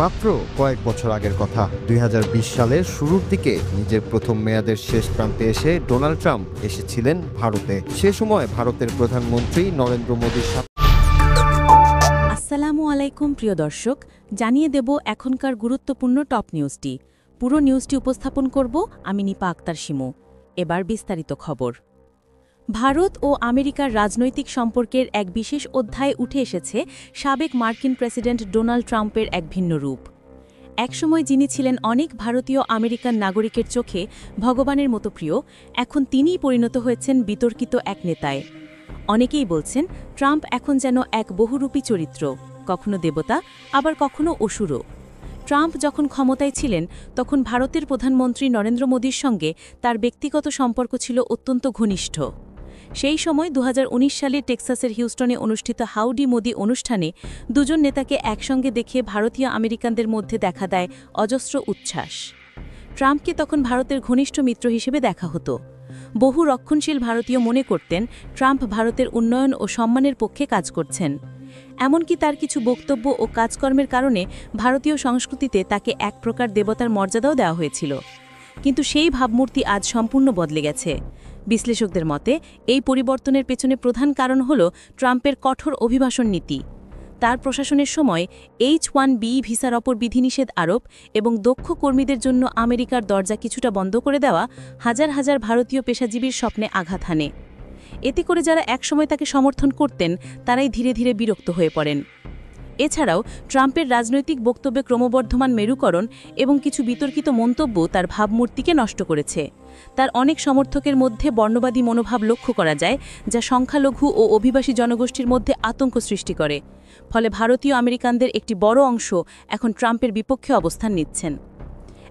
মাত্র কয়েক বছর আগের কথা ২০২০ সালের শুরুর দিকে নিজের প্রথম মেয়াদের শেষ প্রান্তে এসে ডোনাল্ড ট্রাম্প এসেছিলেন ভারতে। সে সময় ভারতের প্রধানমন্ত্রী নরেন্দ্র মোদীর সাথে। আসসালামু আলাইকুম প্রিয় দর্শক, জানিয়ে দেব এখনকার গুরুত্বপূর্ণ টপ নিউজটি। পুরো নিউজটি উপস্থাপন করব আমি নিপা আক্তার শিমু। এবার বিস্তারিত খবর। ভারত ও আমেরিকার রাজনৈতিক সম্পর্কের এক বিশেষ অধ্যায়ে উঠে এসেছে সাবেক মার্কিন প্রেসিডেন্ট ডোনাল্ড ট্রাম্পের এক ভিন্ন রূপ। একসময় যিনি ছিলেন অনেক ভারতীয় আমেরিকান নাগরিকের চোখে ভগবানের মতো প্রিয়, এখন তিনিই পরিণত হয়েছেন বিতর্কিত এক নেতায়। অনেকেই বলছেন ট্রাম্প এখন যেন এক বহুরূপী চরিত্র, কখনো দেবতা আবার কখনো অসুরও। ট্রাম্প যখন ক্ষমতায় ছিলেন তখন ভারতের প্রধানমন্ত্রী নরেন্দ্র মোদীর সঙ্গে তার ব্যক্তিগত সম্পর্ক ছিল অত্যন্ত ঘনিষ্ঠ। সেই সময় ২০১৯ সালে টেক্সাসের হিউস্টনে অনুষ্ঠিত হাউডি মোদি অনুষ্ঠানে দুজন নেতাকে একসঙ্গে দেখে ভারতীয় আমেরিকানদের মধ্যে দেখা দেয় অজস্র উচ্ছ্বাস। ট্রাম্পকে তখন ভারতের ঘনিষ্ঠ মিত্র হিসেবে দেখা হতো। বহু রক্ষণশীল ভারতীয় মনে করতেন ট্রাম্প ভারতের উন্নয়ন ও সম্মানের পক্ষে কাজ করছেন। এমনকি তার কিছু বক্তব্য ও কাজকর্মের কারণে ভারতীয় সংস্কৃতিতে তাকে এক প্রকার দেবতার মর্যাদাও দেওয়া হয়েছিল। কিন্তু সেই ভাবমূর্তি আজ সম্পূর্ণ বদলে গেছে। বিশ্লেষকদের মতে এই পরিবর্তনের পেছনে প্রধান কারণ হল ট্রাম্পের কঠোর অভিবাসন নীতি। তার প্রশাসনের সময় H-1B ভিসার ওপর বিধিনিষেধ আরোপ এবং দক্ষ কর্মীদের জন্য আমেরিকার দরজা কিছুটা বন্ধ করে দেওয়া হাজার হাজার ভারতীয় পেশাজীবীর স্বপ্নে আঘাত হানে। এতে করে যারা একসময় তাকে সমর্থন করতেন তারাই ধীরে ধীরে বিরক্ত হয়ে পড়েন। এছাড়াও ট্রাম্পের রাজনৈতিক বক্তব্যে ক্রমবর্ধমান মেরুকরণ এবং কিছু বিতর্কিত মন্তব্য তার ভাবমূর্তিকে নষ্ট করেছে। তার অনেক সমর্থকের মধ্যে বর্ণবাদী মনোভাব লক্ষ্য করা যায়, যা সংখ্যালঘু ও অভিবাসী জনগোষ্ঠীর মধ্যে আতঙ্ক সৃষ্টি করে। ফলে ভারতীয় আমেরিকানদের একটি বড় অংশ এখন ট্রাম্পের বিপক্ষে অবস্থান নিচ্ছেন।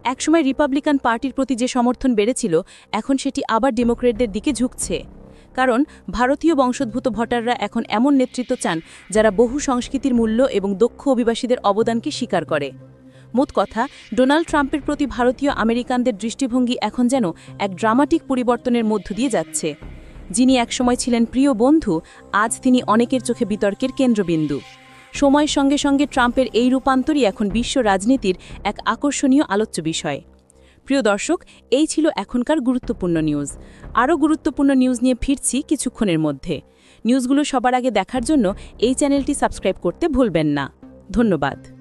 একসময় রিপাবলিকান পার্টির প্রতি যে সমর্থন বেড়েছিল, এখন সেটি আবার ডেমোক্রেটদের দিকে ঝুঁকছে। কারণ ভারতীয় বংশোদ্ভূত ভোটাররা এখন এমন নেতৃত্ব চান যারা বহু সংস্কৃতির মূল্য এবং দক্ষ অভিবাসীদের অবদানকে স্বীকার করে। মোট কথা, ডোনাল্ড ট্রাম্পের প্রতি ভারতীয় আমেরিকানদের দৃষ্টিভঙ্গি এখন যেন এক ড্রামাটিক পরিবর্তনের মধ্য দিয়ে যাচ্ছে। যিনি একসময় ছিলেন প্রিয় বন্ধু, আজ তিনি অনেকের চোখে বিতর্কের কেন্দ্রবিন্দু। সময়ের সঙ্গে সঙ্গে ট্রাম্পের এই রূপান্তরই এখন বিশ্ব রাজনীতির এক আকর্ষণীয় আলোচ্য বিষয়। প্রিয় দর্শক, এই ছিল এখনকার গুরুত্বপূর্ণ নিউজ। আরও গুরুত্বপূর্ণ নিউজ নিয়ে ফিরছি কিছুক্ষণের মধ্যে। নিউজগুলো সবার আগে দেখার জন্য এই চ্যানেলটি সাবস্ক্রাইব করতে ভুলবেন না। ধন্যবাদ।